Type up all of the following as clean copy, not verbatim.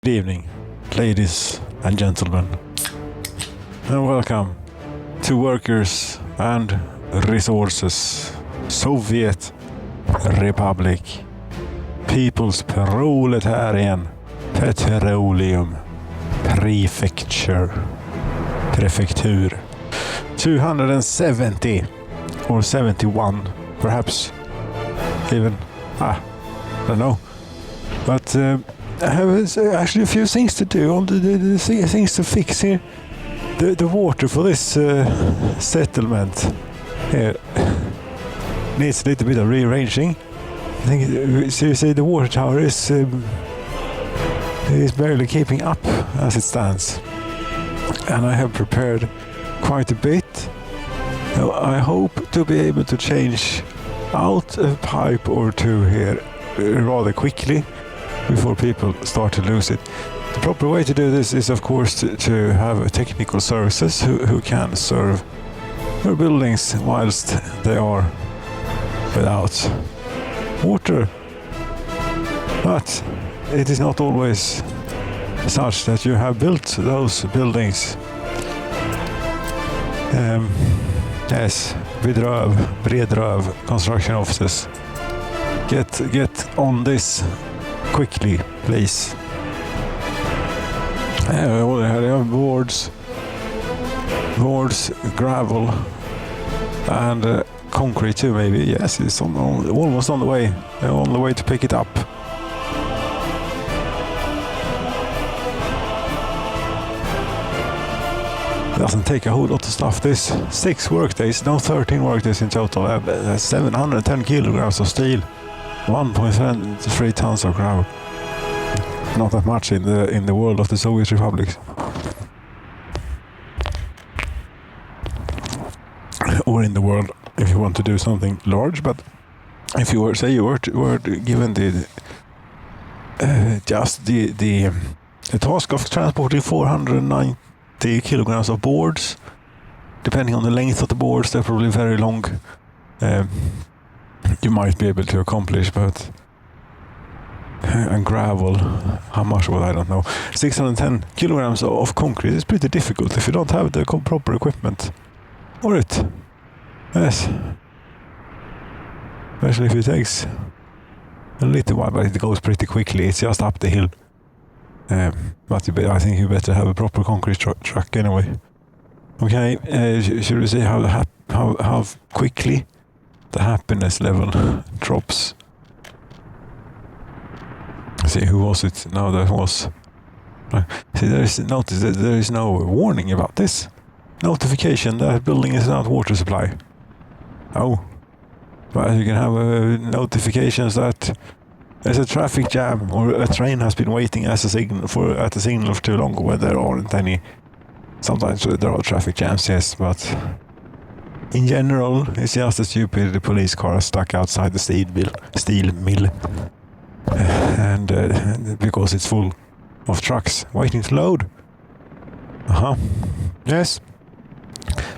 Good evening, ladies and gentlemen, and welcome to Workers and Resources, Soviet Republic, People's Proletarian, Petroleum, Prefecture, 270 or 71, perhaps even, I don't know, but I have actually a few things to do, all the things to fix here. The water for this settlement here needs a little bit of rearranging. I think seriously the water tower is barely keeping up as it stands, and I have prepared quite a bit. Now, I hope to be able to change out a pipe or two here rather quickly before people start to lose it. The proper way to do this is, of course, to have technical services who can serve your buildings whilst they are without water. But it is not always such that you have built those buildings. Yes, Bredröv construction offices. Get on this quickly, please. They have boards, gravel, and concrete too. Maybe yes, it's almost on the way. They're on the way to pick it up. Doesn't take a whole lot of stuff. This 6 workdays, no 13 workdays in total. 710 kilograms of steel, 1.3 tons of gravel. Not that much in the world of the Soviet Republic, or in the world if you want to do something large. But if you were given the task of transporting 490 kilograms of boards, depending on the length of the boards, they're probably very long. You might be able to accomplish, but and gravel, how much would I don't know. 610 kilograms of concrete is pretty difficult if you don't have the proper equipment for it. Yes, especially if it takes a little while, but it goes pretty quickly. It's just up the hill. But I think you better have a proper concrete truck anyway. Okay, should we see how quickly the happiness level drops? See, who was it? No, that was. See, notice that there is no warning about this. Notification that building is without water supply. Oh, but you can have notifications that there's a traffic jam or a train has been waiting at a signal for too long, where there aren't any. Sometimes there are traffic jams, yes, but in general, it's just a stupid police car stuck outside the steel mill. And because it's full of trucks waiting to load. Yes.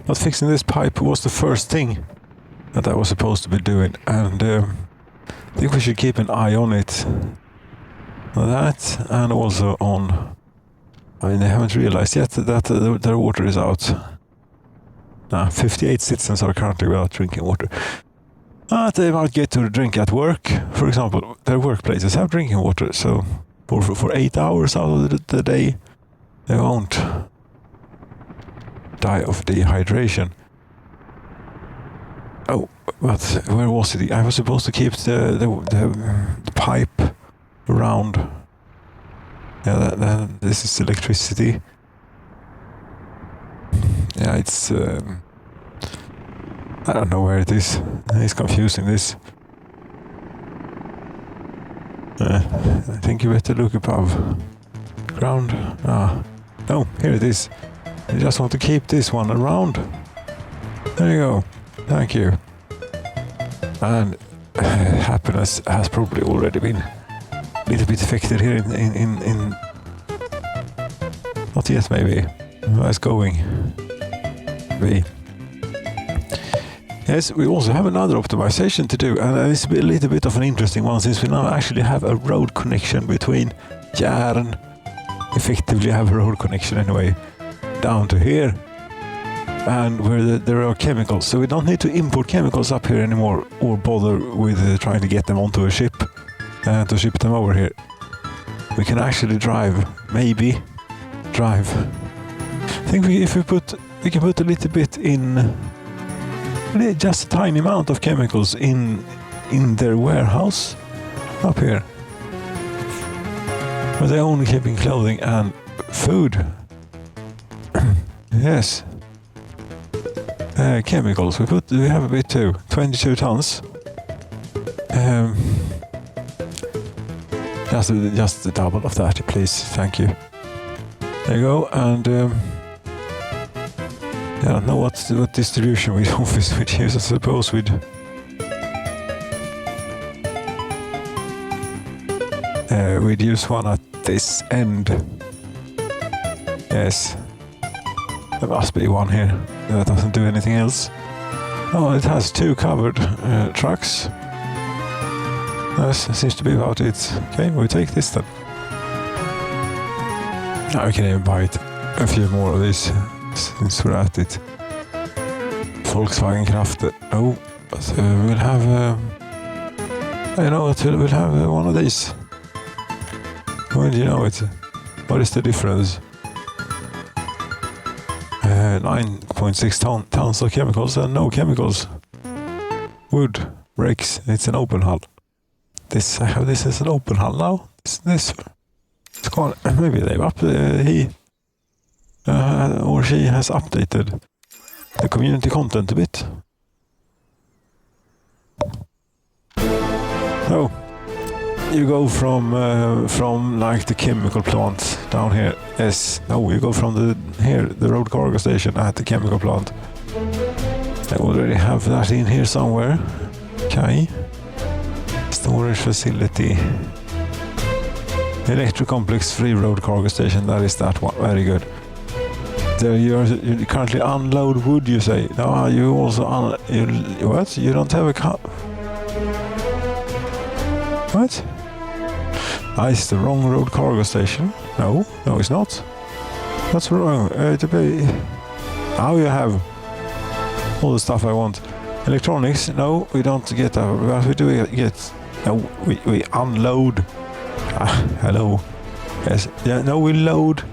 But fixing this pipe was the first thing that I was supposed to be doing, and I think we should keep an eye on it. That, and also on, I mean, they haven't realized yet that their water is out. 58 citizens are currently without drinking water. They might get to drink at work. For example, their workplaces have drinking water, so for 8 hours out of the day, they won't die of dehydration. Oh, but where was it? I was supposed to keep the pipe around. Yeah, this is electricity. Yeah, it's. I don't know where it is. It's confusing, this. I think you better look above ground. No, here it is. I just want to keep this one around. There you go. Thank you. And happiness has probably already been a little bit affected here in not yet, maybe. It's going. Maybe. Yes, we also have another optimization to do, and it's a little bit of an interesting one, since we now actually have a road connection between Järn effectively have a road connection anyway, down to here, and where there are chemicals. So we don't need to import chemicals up here anymore, or bother with trying to get them onto a ship to ship them over here. We can actually drive, maybe drive. I think we can put a little bit in, just a tiny amount of chemicals in their warehouse up here. But they're only keeping clothing and food. Yes. Chemicals. We have a bit too. 22 tons. Just the double of that, please. Thank you. There you go. And I don't know what distribution office we'd use. I suppose we'd use one at this end. Yes. There must be one here that doesn't do anything else. Oh, it has 2 covered trucks. That seems to be about it. Okay, we'll take this then. Now we can even buy a few more of these since we're at it. Volkswagen Kraft. Oh, but we'll have... I know what, we'll have one of these. When do you know it? What is the difference? 9.6 tons of chemicals and no chemicals. Wood, brakes, it's an open hull. This is an open hull now. This maybe they've he or she has updated the community content a bit. So you go from like the chemical plant down here. Yes, no, you go from the road cargo station at the chemical plant. I already have that in here somewhere. Okay. Storage facility. Electric complex free road cargo station. That is that one. Very good. There you currently unload wood. You say no. You also what? You don't have a what? It's the wrong road cargo station. No, it's not. What's wrong? Now you have all the stuff I want. Electronics? No, we don't get that. But we do get. No, we unload. Hello. Yes. Yeah. No, we load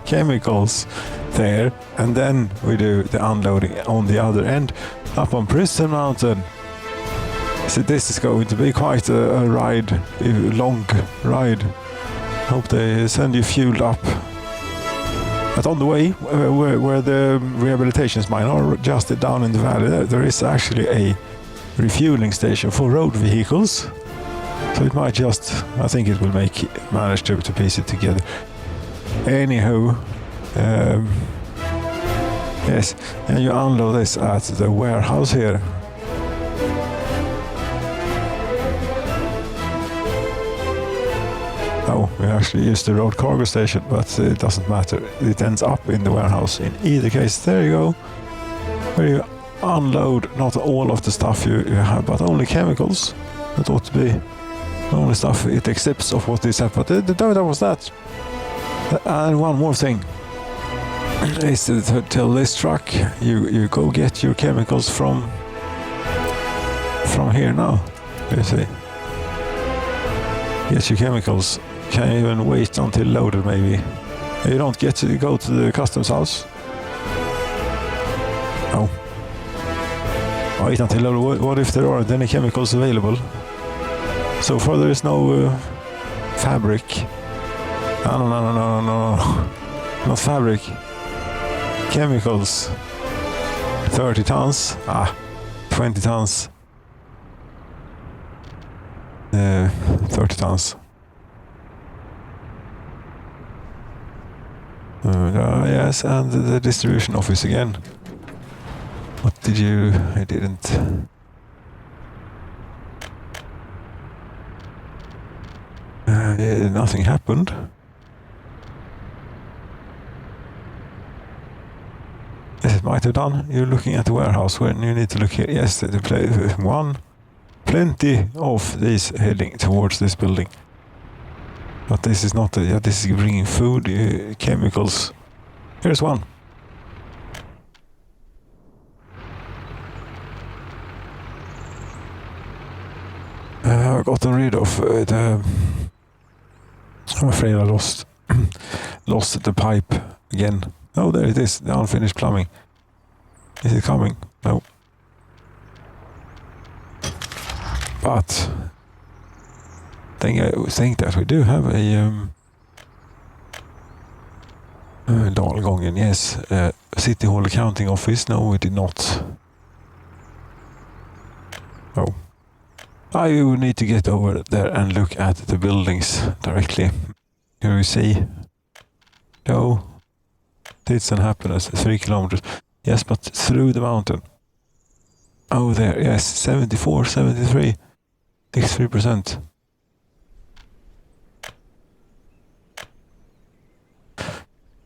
chemicals there, and then we do the unloading on the other end, up on Prison Mountain. So this is going to be quite a ride, a long ride. Hope they send you fueled up. But on the way, where the rehabilitation mine are just down in the valley, there is actually a refueling station for road vehicles. So it might just, I think it will manage to piece it together. Anywho, yes, and you unload this at the warehouse here. Oh, we actually use the road cargo station, but it doesn't matter. It ends up in the warehouse. In either case, there you go. Where you unload not all of the stuff you have, but only chemicals. That ought to be the only stuff it accepts of what is happened. But that was that. And one more thing. Is to tell this truck, you go get your chemicals from here now. You see. Get your chemicals. Can even wait until loaded, maybe. You don't get to go to the customs house. No. Wait until loaded. What if there aren't any chemicals available? So far there is no fabric. No. Not fabric. Chemicals. 30 tons. 20 tons. 30 tons. Yes, and the distribution office again. What did you... I didn't... nothing happened. Yes, it might have done. You're looking at the warehouse when you need to look here. Yes, the plenty of these heading towards this building. But this is not. This is bringing food, chemicals. Here's one. I got rid of the. I'm afraid I lost the pipe again. Oh, there it is. The unfinished plumbing. Is it coming? No. But I think that we do have a dalgången, yes. City Hall accounting office. No, we did not. Oh. I would need to get over there and look at the buildings directly. Here we see. No. Tits and happiness, 3 kilometers. Yes, but through the mountain. Oh, there, yes, 74, 73. 63%.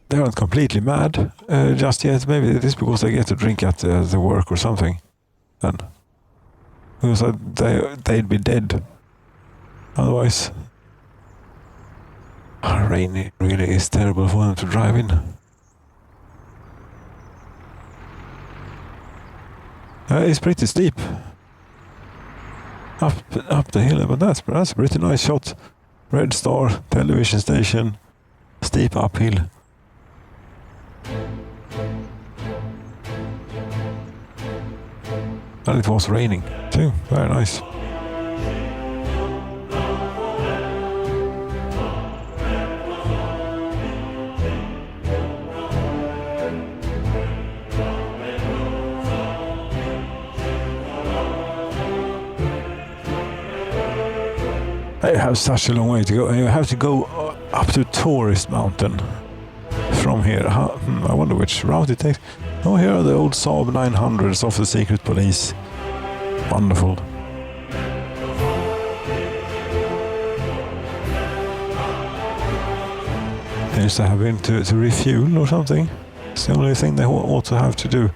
They aren't completely mad just yet. Maybe it is because they get to drink at the work or something. Then. Because they'd be dead. Otherwise. Rain really is terrible for them to drive in. It's pretty steep. Up the hill, but that's a pretty nice shot. Red Star, television station, steep uphill. And it was raining too, very nice. I have such a long way to go. You have to go up to Tourist Mountain from here. I wonder which route it takes. Oh, here are the old Saab 900s of the secret police. Wonderful. They used to have been to refuel or something. It's the only thing they ought to have to do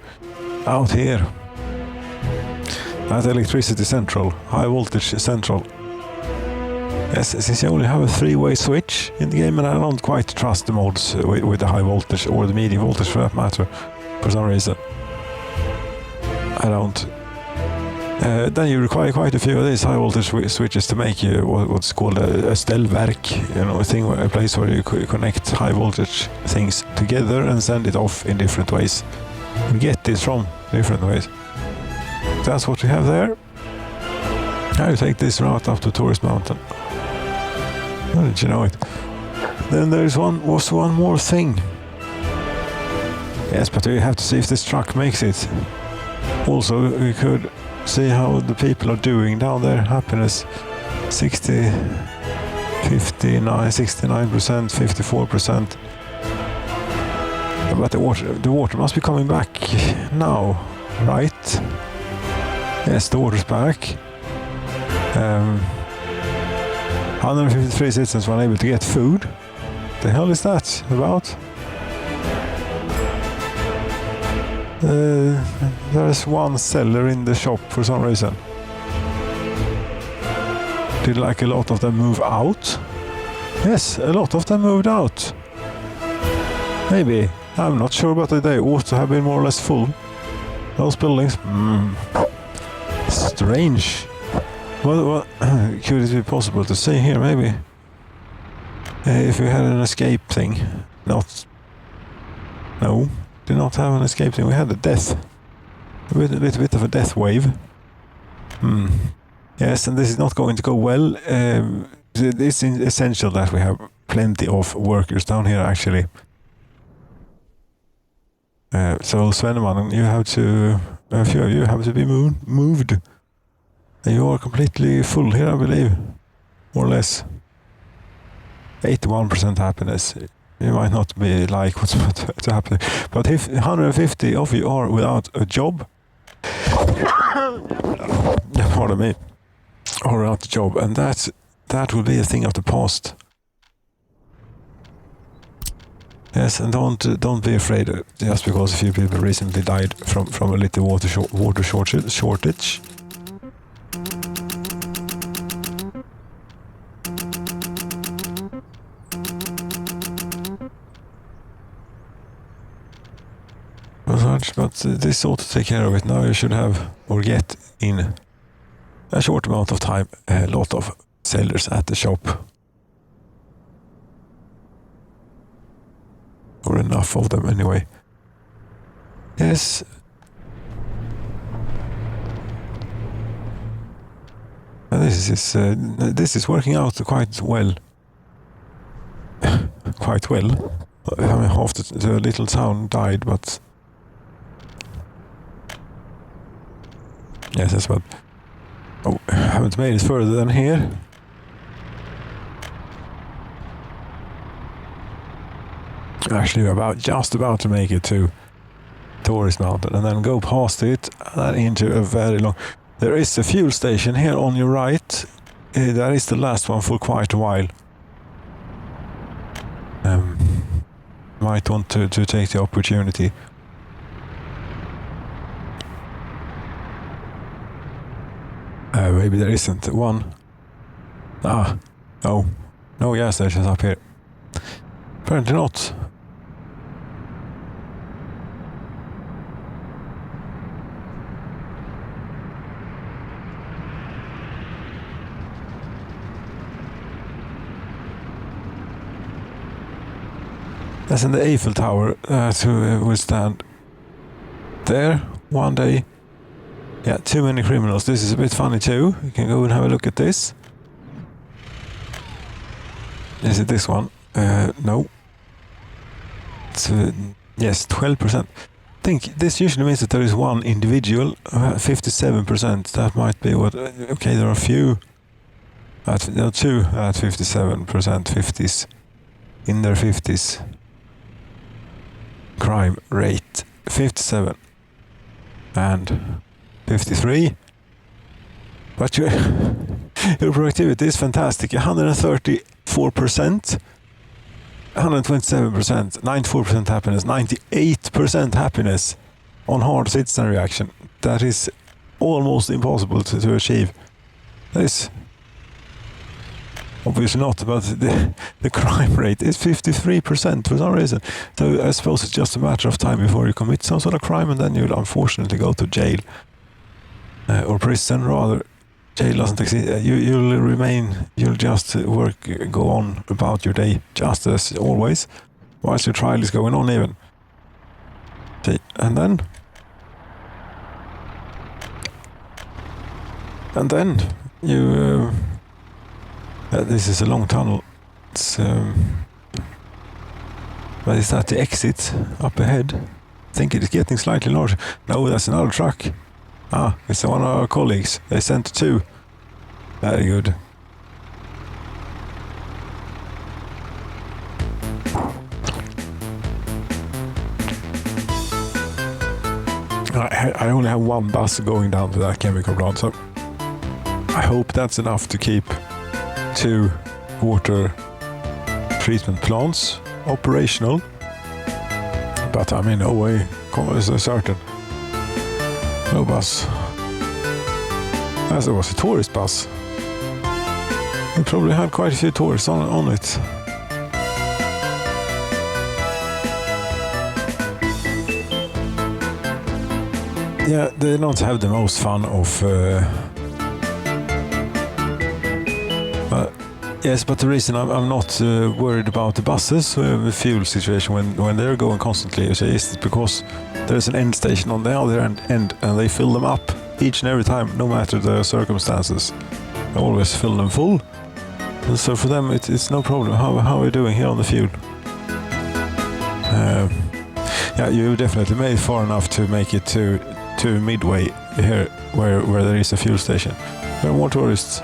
out here. At Electricity Central, high voltage central. Yes, since you only have a 3-way switch in the game, and I don't quite trust the modes with the high voltage or the medium voltage for that matter, for some reason. I don't. Then you require quite a few of these high voltage switches to make you what's called a ställverk, a place where you connect high voltage things together and send it off in different ways. And get it from different ways. That's what we have there. Now you take this route up to Tourist Mountain. How did you know it? Then there was one more thing. Yes, but we have to see if this truck makes it. Also, we could see how the people are doing down there. Happiness, 60, 59, 69%, 54%. But the water must be coming back now, right? Yes, the water's back. 153 citizens were unable to get food. The hell is that about? There's one seller in the shop for some reason. Did like a lot of them move out? Yes, a lot of them moved out. Maybe. I'm not sure, but they ought to have been more or less full. Those buildings. Strange. What could it be possible to say here, maybe? If we had an escape thing. No, did not have an escape thing. We had a death. A little bit of a death wave. Yes, and this is not going to go well. It's essential that we have plenty of workers down here, actually. So Svenneman, a few of you have to be moved. And you are completely full here, I believe. More or less. 81% happiness. You might not be like what's about to happen. But if 150 of you are without a job, pardon me, or without a job, and that will be a thing of the past. Yes, and don't be afraid just because a few people recently died from a little water shortage. much, but this ought to take care of it. Now you should have, or get in a short amount of time, a lot of sellers at the shop. Or enough of them anyway. Yes. And this is working out quite well. Quite well. I mean, half the little town died, but yes, that's what. Oh, I haven't made it further than here. Actually, just about to make it to Tourist Mountain, and then go past it, and then into a very long. There is a fuel station here on your right. That is the last one for quite a while. Might want to take the opportunity. Maybe there isn't one. No gas stations up here. Apparently not. That's in the Eiffel Tower to withstand there one day. Yeah, too many criminals. This is a bit funny too. You can go and have a look at this. Is it this one? No. It's, yes, 12%. I think this usually means that there is one individual, 57%. That might be what. Okay, there are a few. There are two at 57%, 50s, in their 50s. Crime rate 57 and 53. But your productivity is fantastic. 134%, 127%, 94% happiness, 98% happiness on hard citizen reaction. That is almost impossible to achieve. That is obviously not, but the crime rate is 53% for some reason. So I suppose it's just a matter of time before you commit some sort of crime, and then you'll unfortunately go to jail. Or prison, rather. Jail doesn't exist. You'll just go on about your day, just as always, whilst your trial is going on even. See, and then you... this is a long tunnel. It's, but is that the exit up ahead? I think it is getting slightly larger. No, that's another truck. It's one of our colleagues. They sent two. Very good. I only have one bus going down to that chemical plant, so I hope that's enough to keep 2 water treatment plants operational. But I mean, no way is certain. No bus. As it was a tourist bus. It probably had quite a few tourists on it. Yeah, they don't have the most fun of... yes, but the reason I'm not worried about the buses, the fuel situation, when they're going constantly, is because there's an end station on the other end, and they fill them up each and every time, no matter the circumstances. They always fill them full. And so for them, it's no problem. How are we doing here on the fuel? Yeah, you definitely made far enough to make it to Midway here, where there is a fuel station. There are more tourists.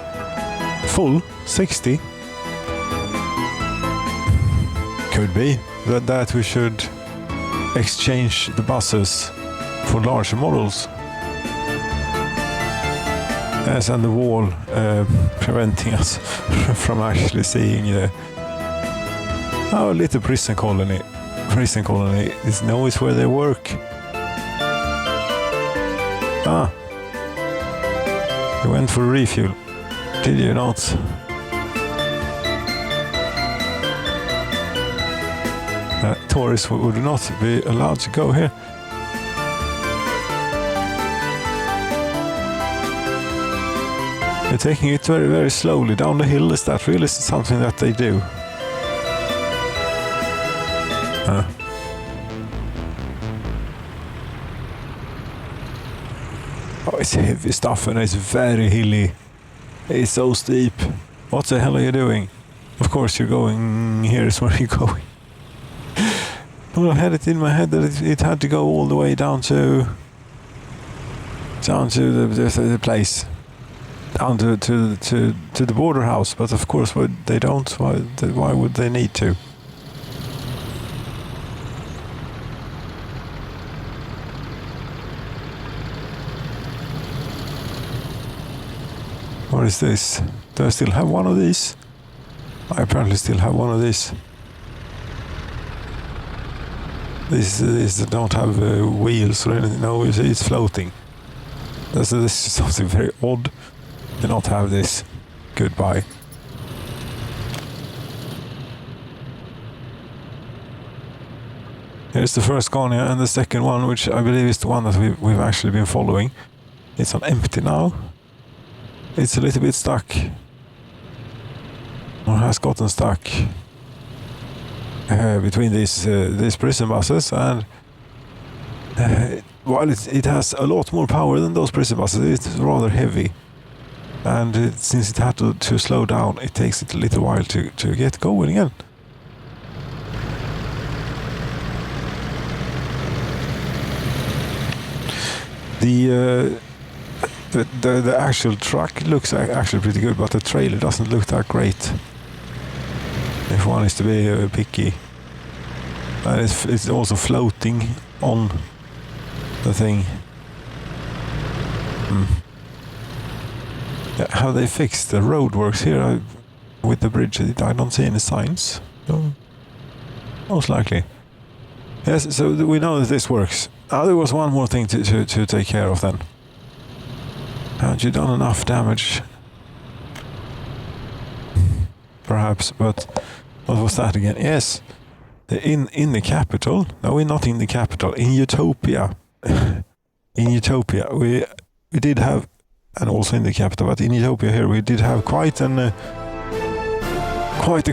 Full 60. Could be that we should exchange the buses for larger models. Yes, and the wall preventing us from actually seeing our little prison colony. Prison colony is always where they work. You went for a refuel. Did you not? Tourists would not be allowed to go here. They're taking it very, very slowly down the hill. Is that really something that they do? Oh, it's heavy stuff and it's very hilly. It's so steep. What the hell are you doing? Of course you're going, here is where you're going. Well, I had it in my head that it had to go all the way down to the place. Down to the border house, but of course they don't. Why would they need to? What is this? Do I still have one of these? I apparently still have one of these. These don't have wheels or anything. No, it's floating. This is something very odd. Do not have this. Goodbye. Here's the first Scania and the second one, which I believe is the one that we've actually been following. It's on empty now. It's a little bit stuck. Or has gotten stuck between these prison buses, and while it has a lot more power than those prison buses, it's rather heavy. And since it had to slow down, it takes it a little while to get going again. The actual truck looks actually pretty good, but the trailer doesn't look that great. If one is to be picky. And it's also floating on the thing. Yeah, how they fixed the roadworks here with the bridge? I don't see any signs. No. Most likely. Yes, so we know that this works. There was one more thing to take care of then. Had you done enough damage? Perhaps, but what was that again? Yes, in the capital. No, we're not in the capital. In Utopia. In Utopia, we did have, and also in the capital, but in Utopia here we did have quite a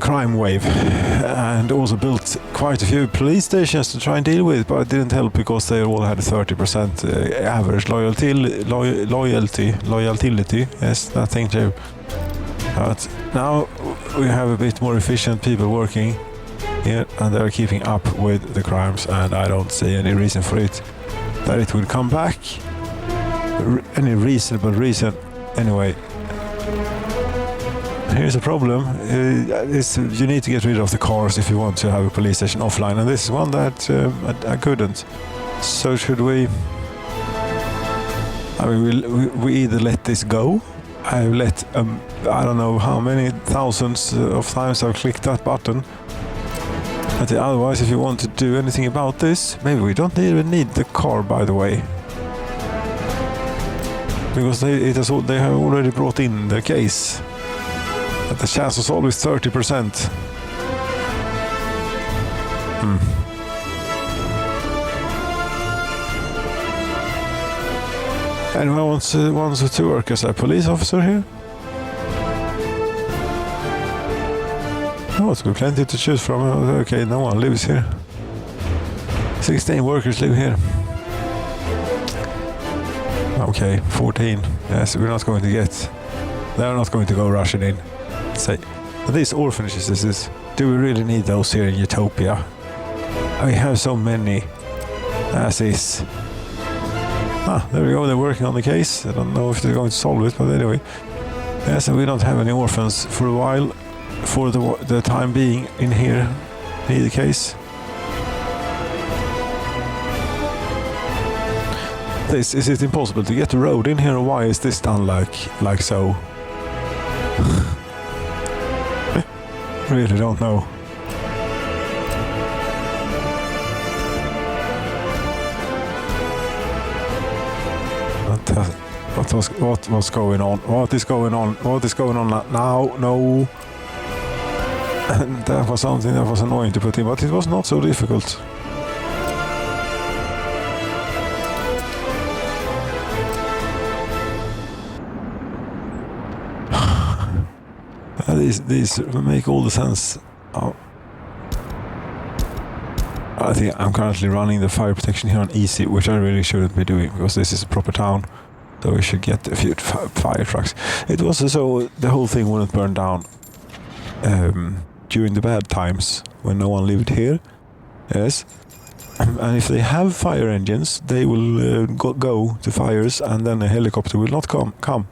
crime wave, and also built quite a few police stations to try and deal with, but it didn't help because they all had a 30% average loyalty. Yes, that thing too. But now we have a bit more efficient people working here, and they're keeping up with the crimes, and I don't see any reason for it that it will come back. Any reasonable reason, anyway. Here's a problem. You need to get rid of the cars if you want to have a police station offline, and this is one that I couldn't. So should we? I mean, we either let this go. I've let I don't know how many thousands of times I've clicked that button. But otherwise, if you want to do anything about this, maybe we don't even need the car, by the way, because they have already brought in the case. But the chance was always 30%. Anyone wants to work as a police officer here? Oh, it's got plenty to choose from. Okay, no one lives here. 16 workers live here. Okay, 14. Yes, we're not going to get. They're not going to go rushing in. Say, these orphanages, do we really need those here in Utopia? We have so many as is. There we go, they're working on the case. I don't know if they're going to solve it, but anyway. Yes, and we don't have any orphans for a while, for the time being in here, in either case. Is it impossible to get a road in here, or why is this done like so? Really don't know. What's going on? What is going on? What is going on now? No. And that was something that was annoying to put in, but it was not so difficult. these make all the sense. I think I'm currently running the fire protection here on easy, which I really shouldn't be doing because this is a proper town. So we should get a few fire trucks. It was so the whole thing wouldn't burn down during the bad times when no one lived here. Yes. And if they have fire engines, they will go to fires, and then a helicopter will not come.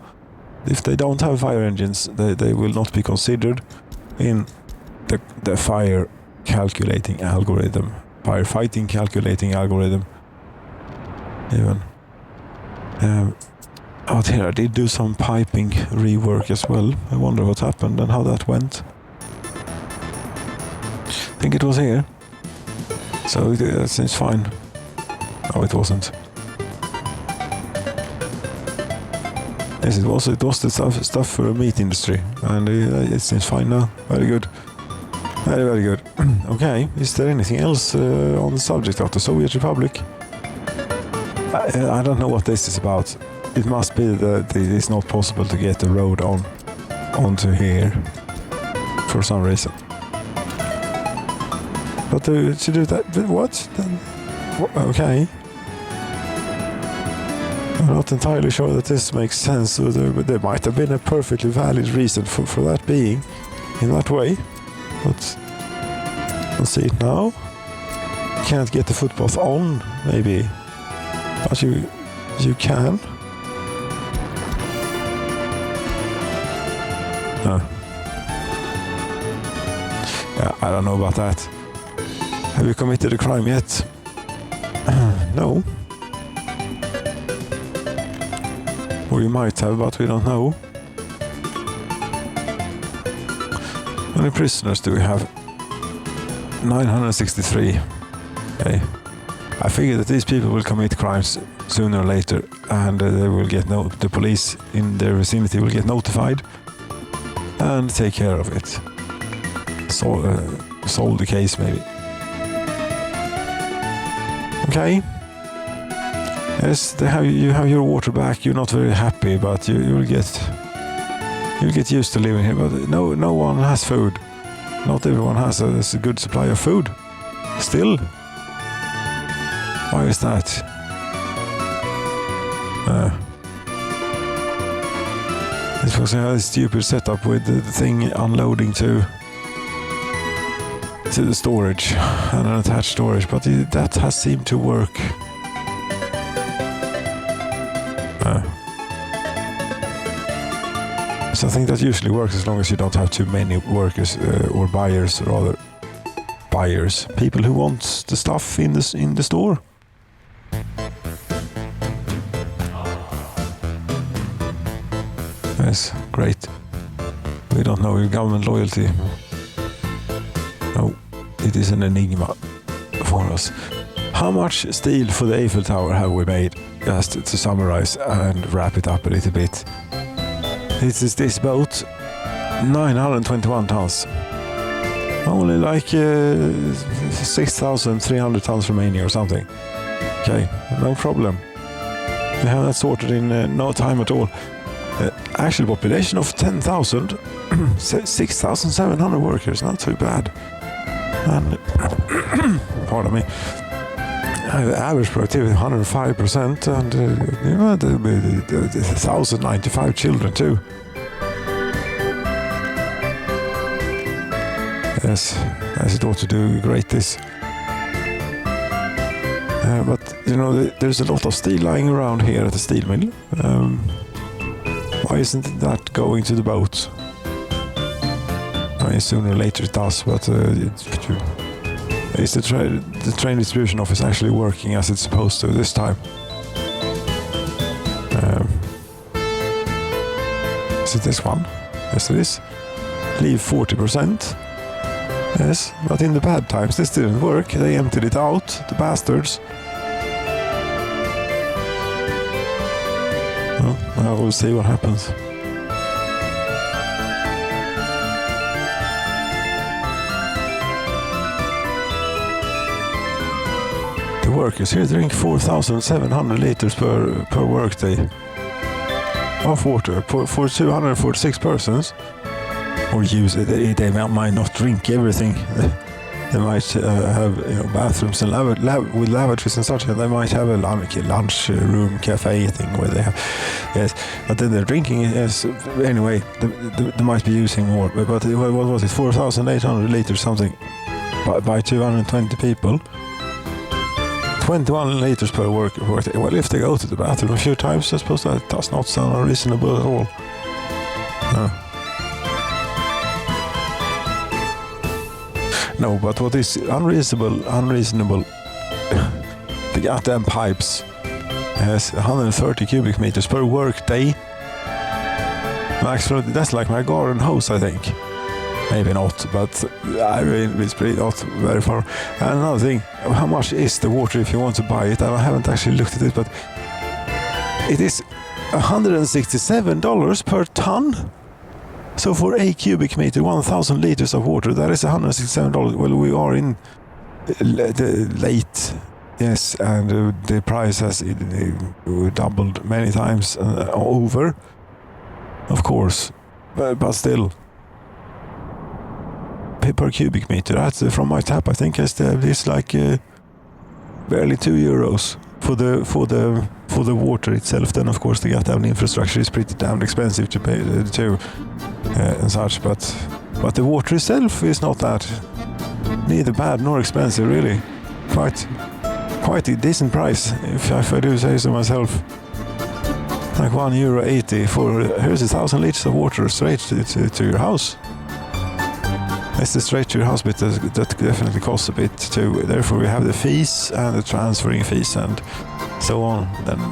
If they don't have fire engines, they will not be considered in the fire calculating algorithm, firefighting calculating algorithm. Even out here, I did do some piping rework as well. I wonder what happened and how that went. I think it was here. So that seems fine. No, it wasn't. Yes, it was. It was the stuff for the meat industry, and it seems fine now. Very good. Very, very good. Okay, is there anything else on the subject of the Soviet Republic? I don't know what this is about. It must be that it is not possible to get the road onto here for some reason. But to do that, what? Okay. I'm not entirely sure that this makes sense. There might have been a perfectly valid reason for that being in that way. But let's see it now. Can't get the footpath on, maybe. But you can. No. Yeah, I don't know about that. Have you committed a crime yet? No. Or you might have, but we don't know. How many prisoners do we have? 963. Okay. I figure that these people will commit crimes sooner or later, and they will get the police in their vicinity will get notified and take care of it. So, solve the case, maybe. Okay. Yes, you have your water back. You're not very happy, but you'll get used to living here. But no one has food. Not everyone has a good supply of food. Still. Why is that? This was a stupid setup with the thing unloading to the storage and an attached storage, but that has seemed to work. So I think that usually works as long as you don't have too many workers or buyers, rather. Buyers, people who want the stuff in the store. Yes, great. We don't know your government loyalty. No, it is an enigma for us. How much steel for the Eiffel Tower have we made? Just to summarize and wrap it up a little bit. This boat, 921 tons. Only like 6,300 tons remaining or something. Okay, no problem. We have that sorted in no time at all. Actual population of 10,000, 6,700 workers, not too bad. And, pardon me, average productivity 105%, and 1,095 children too. Yes, as it ought to do, great this. But there's a lot of steel lying around here at the steel mill. Why isn't that going to the boat? I mean, sooner or later it does, but is the train distribution office actually working as it's supposed to this time? Is it this one? Yes, it is. Leave 40%. Yes, but in the bad times this didn't work. They emptied it out, the bastards. Well, we'll see what happens. The workers here drink 4,700 liters per workday of water for 246 persons. or use it. They might not drink everything. They might have bathrooms and with lavatories and such. They might have a lunch room cafe thing where they have, yes. But then they're drinking is anyway. They might be using more. But what was it? 4,800 liters something by 220 people. 21 liters per worker. Well, if they go to the bathroom a few times, I suppose that does not sound unreasonable at all. No, but what is unreasonable, the goddamn pipes has 130 cubic meters per work day. Maximum, that's like my garden hose, I think. Maybe not, but I mean, it's pretty not very far. And another thing, how much is the water if you want to buy it? I haven't actually looked at it, but it is $167 per ton. So for a cubic meter, 1,000 liters of water, that is $167. Well, we are in the late, yes, and the price has doubled many times over, of course, but still, per cubic meter. That's from my tap. I think it's like barely €2 for the water itself. Then of course the goddamn infrastructure is pretty damn expensive to pay too, and such. But the water itself is not that neither bad nor expensive, really. Quite a decent price, if I do say so myself. Like €1.80 for here's 1,000 liters of water straight to your house. It's the straight to your house bit that definitely costs a bit too. Therefore, we have the fees and the transferring fees and so on.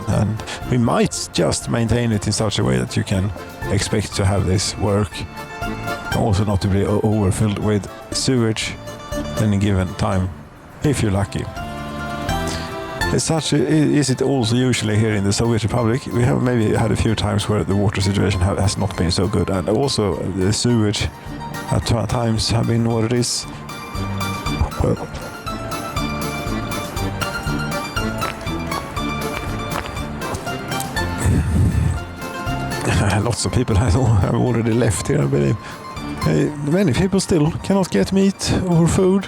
And we might just maintain it in such a way that you can expect to have this work. Also, not to be overfilled with sewage at any given time, if you're lucky. As such, is it also usually here in the Soviet Republic? We have maybe had a few times where the water situation has not been so good, and also the sewage at times have been what it is. Well, lots of people have already left here, I believe. Many people still cannot get meat or food.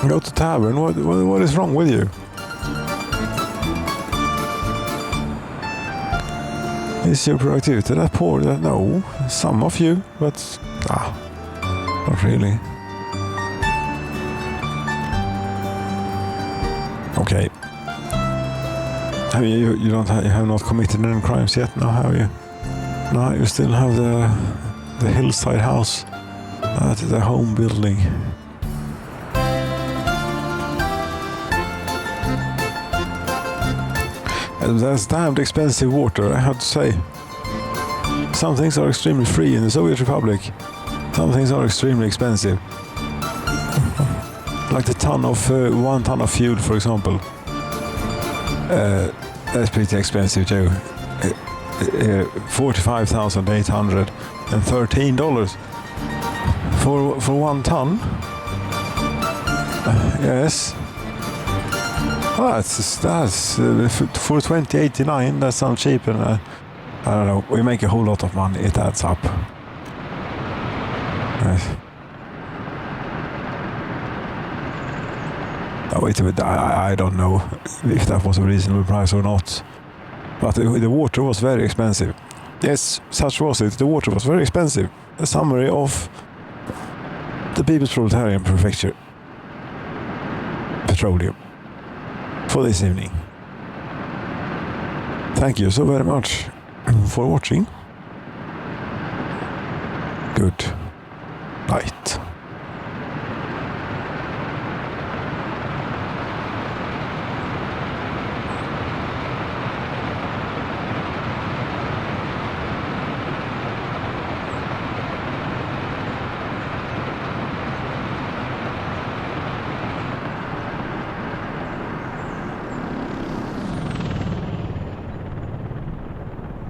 Go to tavern. What is wrong with you? Is your productivity that poor? No, some of you, but not really. Okay. You have not committed any crimes yet? No, have you? No, you still have the hillside house at the home building. That's damned expensive water, I have to say. Some things are extremely free in the Soviet Republic. Some things are extremely expensive. Like the 1 ton of fuel, for example. That's pretty expensive too. $45,813 for 1 ton. Yes. That's for 2089. That sounds cheap, and I don't know. We make a whole lot of money. It adds up. Yes. Oh, wait a minute. I don't know if that was a reasonable price or not. But the water was very expensive. Yes, such was it. The water was very expensive. A summary of the People's Proletarian Prefecture. Petroleum. For this evening. Thank you so very much for watching. Good night.